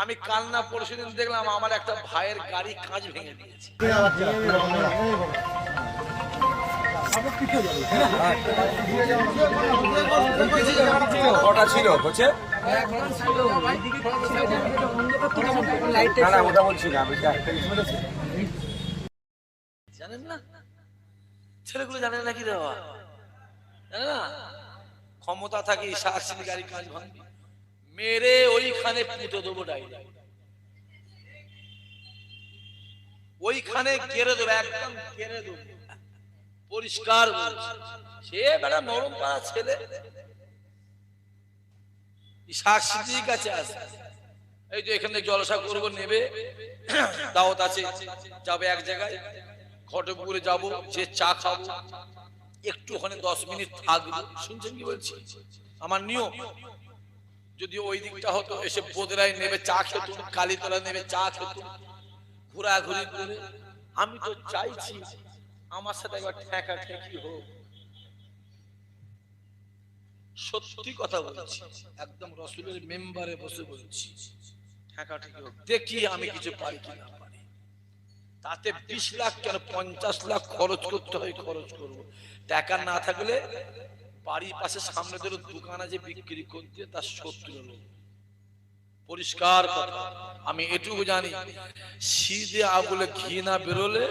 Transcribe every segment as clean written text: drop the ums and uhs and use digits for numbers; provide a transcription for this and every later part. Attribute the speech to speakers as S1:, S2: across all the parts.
S1: আমি কাল না পরশুদিন দেখলাম আমার একটা ভাইয়ের গাড়ি কাঁচ ভেঙে দিয়েছে।
S2: কটা ছিল বলছে? না ওটা বলছি না,
S1: জানেন না ছেলেগুলো জানেন না কি রে বাবা, জানে না ক্ষমতা থাকে সাক্ষী গাড়ি কাঁচ ভাঙবি মেরে ওইখানে পুঁতে দেবো ডাইরেক্ট, ওইখানে কেড়ে দেবো, একদম কেড়ে দেবো পরিষ্কার বলছি। সে বেটা নরম পাড়া ছেলে সাক্ষীর কাছে আসে, এই যে এখানে জলসা করবো নেবে দাওয়াত আছে, যাবে এক জায়গায় ঘটকপুরে যাবো, যে চা খাবো একটু ওখানে 10 মিনিট থাকবো। শুনছেন কি বলছি? আমার নিয়ম যদি ওই দিকটা হতো এসে বোদরায় নেবে চা খেত, কালীতলা নেবে চা খেত, ঘোরাঘুরি করে। আমি তো চাইছি আমার সাথে একবার ঠেকা ঠেকি হোক। সত্যি কথা বলছি, একদম রসুলের মেম্বারে বসে বলছি, ঠেকা ঠেকি হোক, দেখি আমি কিছু পারি কি না পারি। তাতে 20 লাখ কেন 50 লাখ খরচ করতে হয়, খরচ করবো। টাকা না থাকলে বাড়ির পাশে সামনে ধরে দোকান আছে বিক্রি করতে, তার 70 লোক। পরিষ্কার কথা, আমি এটুকু জানি সিধে আগুলে ঘি না বেরোলে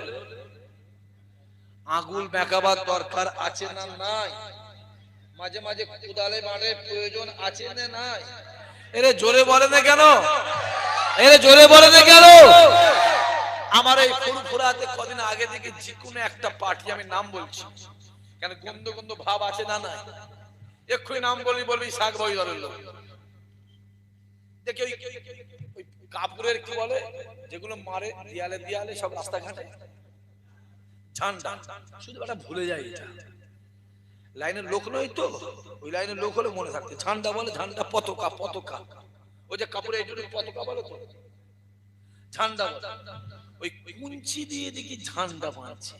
S1: আগুল মেকাবার দরকার আছে না নাই? মাঝে মাঝে কোদালে মারে প্রয়োজন আছে না নাই? এরে জোরে বলে না কেন? এরে জোরে বলে না কেন? আমার এই ফুরফুরাতে কদিন আগে থেকে যে কোনো একটা পার্টি, আমি নাম বলছি কেন গন্ধ গন্ধ ভাব আছে না নাই? এক্ষুনি নাম বলবি শাক ভাই দলের লোক দেখে ওই কাপড়ের কি বলে যেগুলো মারে দেয়ালে দেয়ালে সব রাস্তাঘাটে ঝান্ডা, শুধু একটা ভুলে যায় এটা। লাইনের লোক নয় তো, ওই লাইনের লোক হলে মনে থাকতে ঝান্ডা বলে, ঝান্ডা পতাকা, পতাকা ওই যে কাপড়ে এইটুকু পতাকা বলে তো ঝান্ডা বলে। ওই কুঞ্চি দিয়ে দেখি ঝান্ডা বাঁধছে,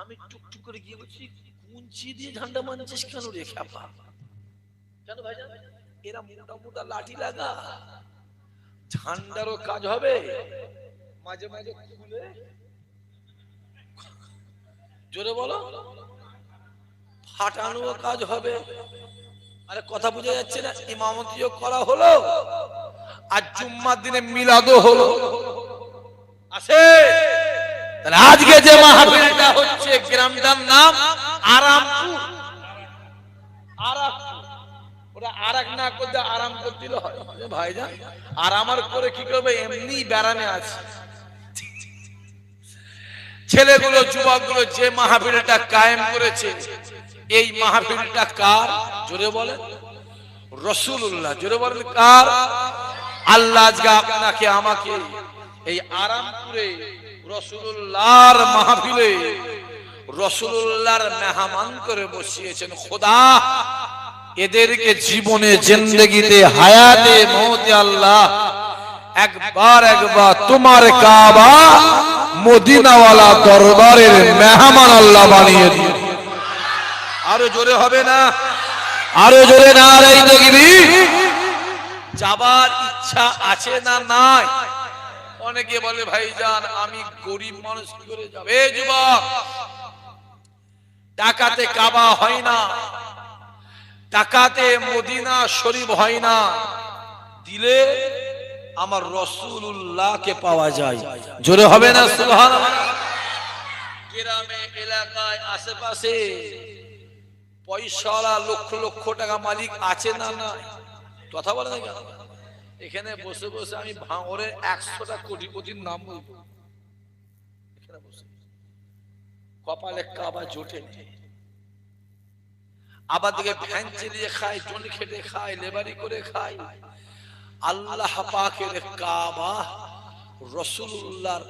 S1: আমি টুকটুক করে গিয়ে বলছি কুঞ্চি দিয়ে ঝান্ডা বাঁধছিস কেন রে খ্যাপা? কেন ভাইজান? এরা মোটা মোটা লাঠি লাগা, ঝান্ডারও কাজ হবে, মাঝে মাঝে খুলে জোরে বলো ফাটানো কাজ হবে। আরে কথা বুঝে যাচ্ছে না? ইমামতিও করা হলো, আর জুম্মার দিনে মিলাদও হলো। আছে তাহলে আজকে যে মাহফিলটা হচ্ছে গ্রামটার নাম আরামপুর। ওরা আরাক না করতে আরাম করে দিলে হয় ভাইজান? আর আমার করে কি করবে? এমনি ব্যারামে আছে ছেলেগুলো, যুবকগুলো। যে মাহফিলটা কায়েম করেছে, এই মাহফিলটা কার? জোরে বলেন রাসূলুল্লাহ। জোরে বলেন কার? আল্লাহ আজকে আপনাকে আমাকে এই আরামপুরে রাসূলুল্লাহর মাহফিলে রাসূলুল্লাহর মেহমান করে বসিয়েছেন। খোদা এদেরকে জীবনে জিন্দেগিতে হায়াতে মওতে আল্লাহ একবার তোমার কাবা মদিনাওয়ালা দরবারের মেহমান আল্লাহ বানিয়ে দিন। আরো জোরে হবে না? আরো জোরে না? এই তাকবীর। যাবার ইচ্ছা আছে না নাই? অনেকে বলে ভাইজান আমি গরিব মানুষ কি করে যাব? এই যুবক, টাকাতে কাবা হয় না, টাকাতে মদিনা শরীফ হয় না, দিলে আমার রাসূলুল্লাহকে পাওয়া যায়। জোরে হবে না সুবহানাল্লাহ? গ্রামে এলাকায় আশেপাশে পয়সাওয়ালা লক্ষ লক্ষ টাকা মালিক আছে না নাই? কথা বলে না কেন? এখানে বসে বসে আমি ভাঙরে 100টা কোটিপতির নাম বলবো। এখানে বসে কপালে কাবা জোটে, আবার দিকে ভ্যান চালিয়ে খায়, জন খেটে খায়, লেবারি করে খায়। আল্লাহ পাকের কাবা রাসূলুল্লাহর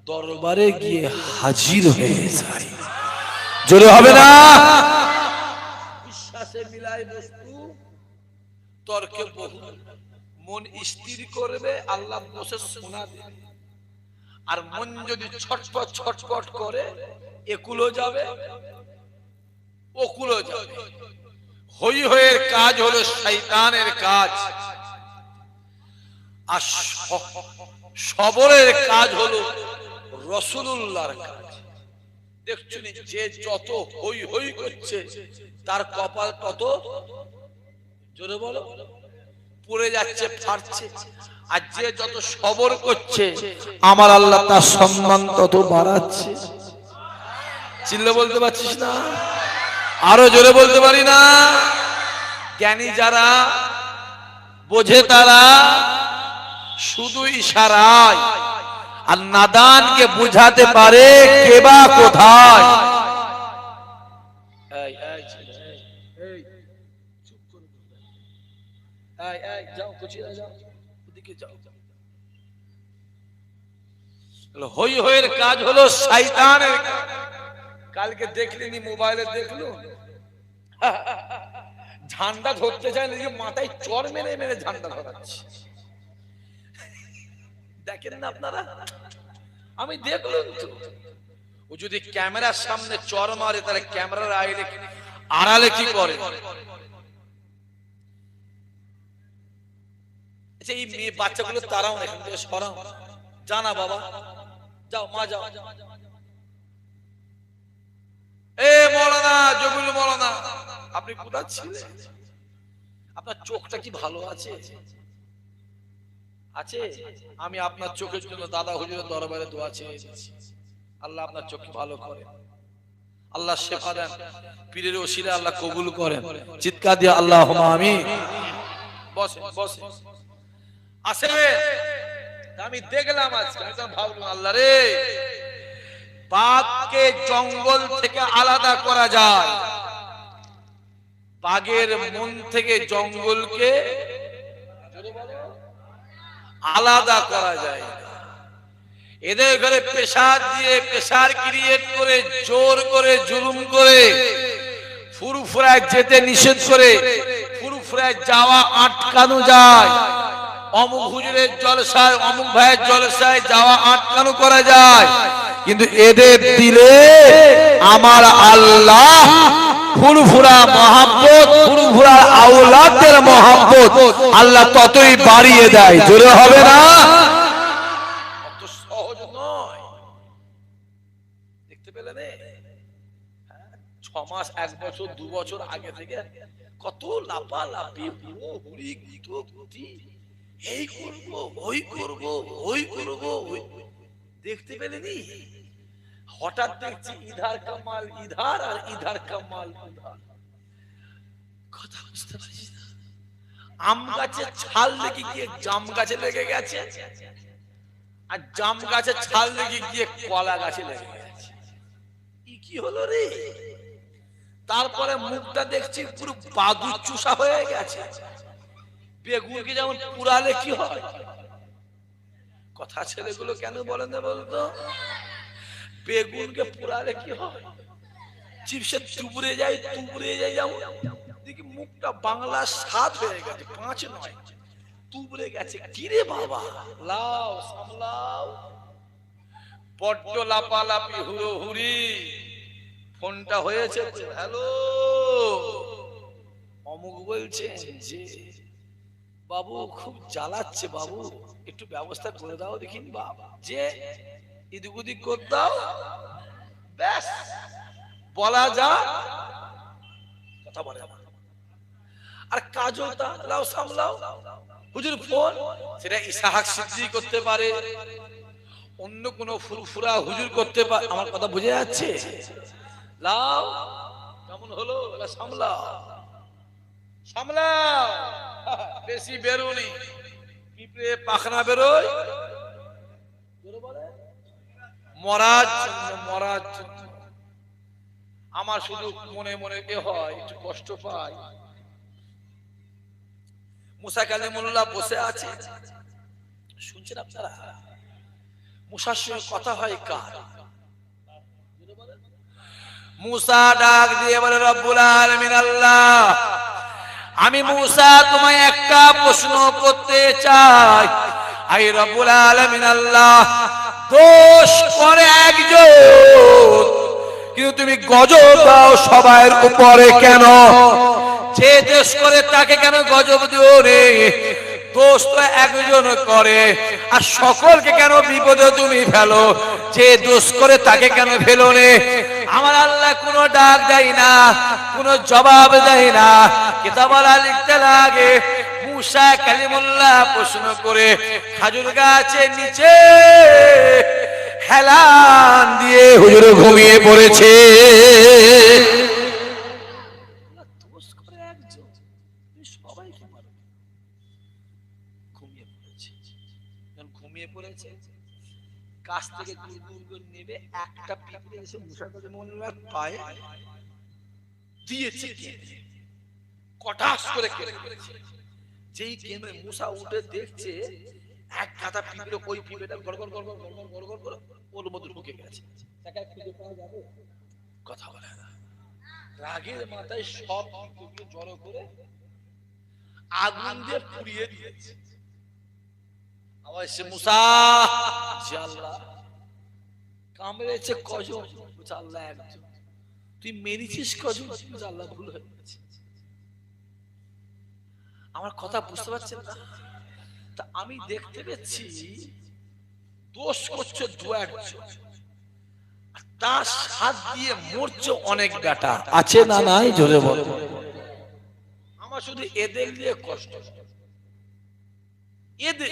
S1: দরবারে গিয়ে হাজির হয়ে যায়। জোরে হবে না? বিশ্বাসে মিলাই বস্তু, তর্কে বহু। মন স্থির করবে, আল্লাহ বসে শোনা দেবে। আর মন যদি ছটফট ছটফট করে, একুলো যাবে ওকুলো যাবে। হই হয়ের কাজ হলো শয়তানের কাজ। আর সবরের কাজ হলো রাসূলুল্লাহর কাজ। দেখছো যে যত হই হই করছে তার কপাল তত জোরে বলো পড়ে যাচ্ছে, ফাটছে। আর যে যত সবর করছে আমার আল্লাহ তার সম্মান তত বাড়াচ্ছে। চিল্লে বলতে পারছিস না? আরো জোরে বলতে পারি না? জ্ঞানী যারা বোঝে তারা শুধু ইশারায়, আর নাদানকে বুঝাতে পারে কে বা কোথায়। হই হইয়ের কাজ হলো শয়তানের কাজ। কালকে দেখলিনি মোবাইলে দেখলো ঝান্ডা ধরতে চায় না, মাথায় চর মেরে মেরে ঝান্ডা ধরাচ্ছে। দেখেন না আপনারা? আমি দেখলাম তো, ও যদি ক্যামেরার সামনে চর মারে তাহলে ক্যামেরার আড়ালে কি করে? এই মেয়ে বাচ্চাগুলো তারাও এখান থেকে সরাও, জানা বাবা যাও, মা যাও। এ মৌলানা, জমিল মৌলানা, আপনি কোথায় ছিলেন? আপনার চোখটা কি ভালো আছে? আছে? আমি আপনার চোখের জন্য দাদা হুজুরের দরবারে দোয়া চেয়েছি, আল্লাহ আপনার চোখ ভালো করে, আল্লাহ শেফা দেন, পীরের ওসিলা আল্লাহ কবুল করেন। চিৎকার দিয়ে আল্লাহুম্মা আমিন। বসে বসে আসবে। আমি দেখলাম আজকে, আমি ভাবলাম আল্লাহ রে, বাঘকে জঙ্গল থেকে আলাদা করা যায়, বাঘের মন থেকে জঙ্গলকে আলাদা করা যায়। এদের ঘরে প্রেসার দিয়ে, প্রেসার ক্রিয়েট করে, জোর করে, জুলুম করে, ফুরফুরায় যেতে নিষেধ করে, ফুরফুরায় যাওয়া আটকানো যায়। অমুক হুজুরের জলসায়, অমুক ভাইয়ের জলসায় যাওয়া আটকানো করা যায়। কিন্তু এদের দিলে আমার আল্লাহ ফুরফুরা মহাব্বত, ফুরফুরা আওলাদের মহাব্বত আল্লাহ ততই বাড়িয়ে দেয়। জোরে হবে না? অত সহজ নয়। দেখতে পেলেন 6 মাস, 1 বছর, 2 বছর আগে থেকে কত লাপালাপি, হুড়ি গুতি, এই করব, ওই করব, ওই করব, দেখতে পেলেনি? হঠাৎ দেখছি ইধার কামাল ইধার, আর ইধার কামাল ইধার। কথা বুঝতে পারছিস না? আম গাছের ছাল লেগে গিয়ে জাম গাছে লেগে গেছে, আর জাম গাছের ছাল লেগে গিয়ে কলা গাছে লেগে গেছে। কি হলো রে? তারপরে মুখটা দেখছি পুরো বাদুর চুষা হয়ে গেছে। বেগুনকে যেমন পুরালে কি হয়, কথা ছেলেগুলো কেন বলেন না বলতো? বেগুনকে পুরালে কি হয়? চিপসে তুবড়ে যায়, তুবড়ে যায়, যেমন দেখি মুখটা বাংলা 7 হয়ে গেছে, 5 নয়, তুবড়ে গেছে। কিরে বাবা, লাও সামলাও, বড্ড লাপালাপি, হুড়োহুড়ি। ফোনটা হয়েছে, হ্যালো, অমুক বলছে যে বাবু খুব জ্বালাচ্ছে, বাবু একটু ব্যবস্থা করে দাও দেখিন, বাবা যে এদিক ওদিক করে দাও, ব্যাস বলা যা, কথা বলে। আর কাজটা লাও সামলাও, হুজুর ফোন, সেটা ইসাহাক সিদ্দিক করতে পারে, অন্য কোন ফুরফুরা হুজুর করতে পারে। আমার কথা বুঝে যাচ্ছে? লাও কেমন হলো, সামলাও সামলাও, বেশি বেরোনি, পিঁপড়ে পাখনা বেরোয় মরার জন্য, মরার জন্য। আমার শুধু মনে মনে এ হয়, একটু কষ্ট পাই। মুসা কালিমুল্লাহ বসে আছে, শুনছেন আপনারা? মুসার সঙ্গে কথা হয় কার? মুসা ডাক দিয়ে বলে, রব্বুল আলামিন আল্লাহ, আমি মুসা তোমায় একটা প্রশ্ন করতে চাই। আই রব্বুল আলামিন আল্লাহ, দোষ করে একজন, কিন্তু তুমি গজব দাও সবার উপরে কেন? যে দোষ করে তাকে কেন গজব দিও রে? দোষ তো একজন করে, আর সকলকে কেন বিপদে তুমি ফেলো? যে দোষ করে তাকে কেন ফেলো রে? আমার আল্লাহ কোনো ডাক দেয় না, কোনো জবাব দেয় না। কিতাবওয়ালা লিখতে লাগে, মুসা কালিমুল্লাহ প্রশ্ন করে খাজুর গাছের নিচে হেলান দিয়ে হুজুর ঘুমিয়ে পড়েছে। দোষ করে একজন, সবাইকে মারো। ঘুমিয়ে পড়েছে, যখন ঘুমিয়ে পড়েছে গাছ থেকে দূর দূর করে নেবে একটা পিঁপড়ে এসে মুসা কালিমুল্লাহর পায়ে দিয়েছে, কটাস করে কেটে ফেলেছে। যেই কেমে মুসা উঠে দেখছে এক গাদা পিঁপড়ে, ওই পিঁপড়েটা গড়গড় গড়গড় গড়গড় গড়গড় করে ওর মধ্যে ঢুকে গেছে। তাকে খুঁজে পাওয়া যাবে? কথা বলে না। রাগের মাথায় সব পিঁপড়ে জড়ো করে আগুন দিয়ে পুড়িয়ে দিয়েছে। আবার সে মুসা, জি আল্লাহ, কামড়েছে কজন? আল্লাহ একজন। তুই মেরেছিস কজন? আল্লাহ, ভুল হয়ে গেছে। আমার কথা বুঝতে পারছেন না? তা আমি দেখতে পেয়েছি দোষ করছে দু একজন, তার হাত দিয়ে মরছে অনেক বেটা। আছে না নাই? জোরে বল। আমার শুধু এদের দিয়ে কষ্ট। এদের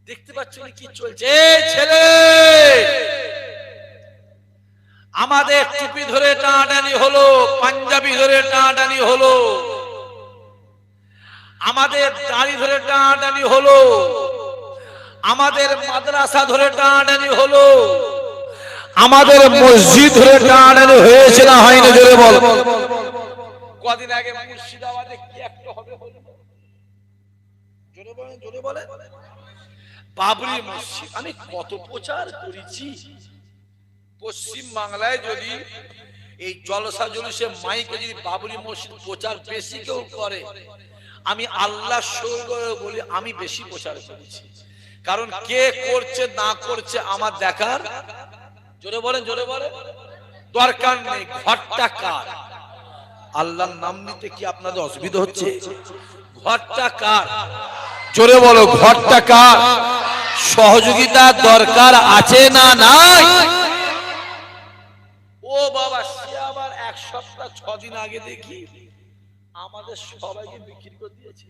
S1: দেখতে পাচ্ছ কি চলছে? ছেলে আমাদের টুপি ধরে টানাটানি হলো, পাঞ্জাবি ধরে টানাটানি হলো, আমাদের দাড়ি ধরে টানাটানি হলো, আমাদের মাদ্রাসা ধরে টানাটানি হলো, আমাদের মসজিদ ধরে টানাটানি হয়েছে না হয়নি? জোরে বল। কদিন আগে মুর্শিদাবাদে কি একটা হবে হলো? জোরে বলেন, জোরে বলেন। বাবরি মসজিদ আমি কত প্রচার করেছি। পশ্চিম বাংলায় যদি এই জলসা জলুসে মাইকে যদি বাবরি মসজিদ প্রচার বেশি কেউ করে, আমি আল্লাহ বলি আমি বেশি প্রচার করেছি। কারণ কে করছে না করছে আমার দেখার, জোরে বলেন, জোরে বলেন, দরকার নেই। ঘরটা কার? আল্লাহর নাম নিতে কি আপনাদের অসুবিধা হচ্ছে? ঘরটা কার? জোরে বলো, ঘরটা কার? সহযোগিতা দরকার আছে না নাই? ও বাবা, সে আবার এক সপ্তাহ 6 দিন আগে দেখি আমাদের সবাইকে বিক্রি করে দিয়েছে।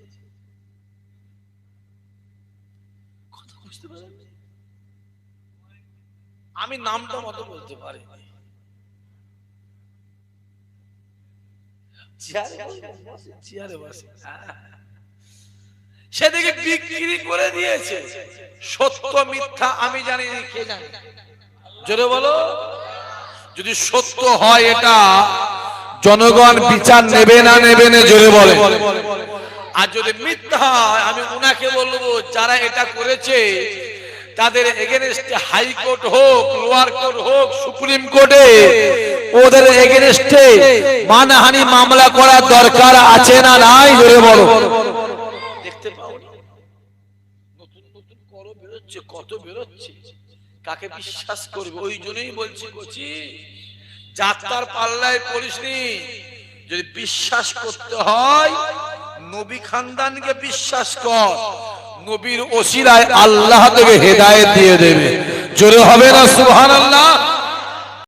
S1: কথা বুঝতে পারেন? আমি নামটা মতো বলতে পারি, চেয়ারে বসে সেদিকে বিক্রি করে দিয়েছে। সত্য মিথ্যা আমি জানি না, কে জানে? জোরে বলো। যদি সত্য হয় এটা জনগণ বিচার নেবে না নেবে না? জোরে বলে। আর যদি মিথ্যা হয় আমি উনাকে বলবো যারা এটা করেছে তাদের এগেনস্টে হাইকোর্ট হোক, লোয়ার কোর্ট হোক, সুপ্রিম কোর্টে ওদের এগেনস্টে মানহানি মামলা করার দরকার আছে না নাই? জোরে বলো। দেখতে পাও নতুন নতুন করো বেরোচ্ছে, কত বেরোচ্ছে, কাকে বিশ্বাস করবে? ওই জন্যই বলছি বলছি যাত্রার পাল্লায় পড়িসনি। যদি বিশ্বাস করতে হয় নবী খানদানকে বিশ্বাস কর, নবীর ওসিলায় আল্লাহ তোকে হেদায়েত দিয়ে দেবে। জোরে হবে না সুবহানাল্লাহ?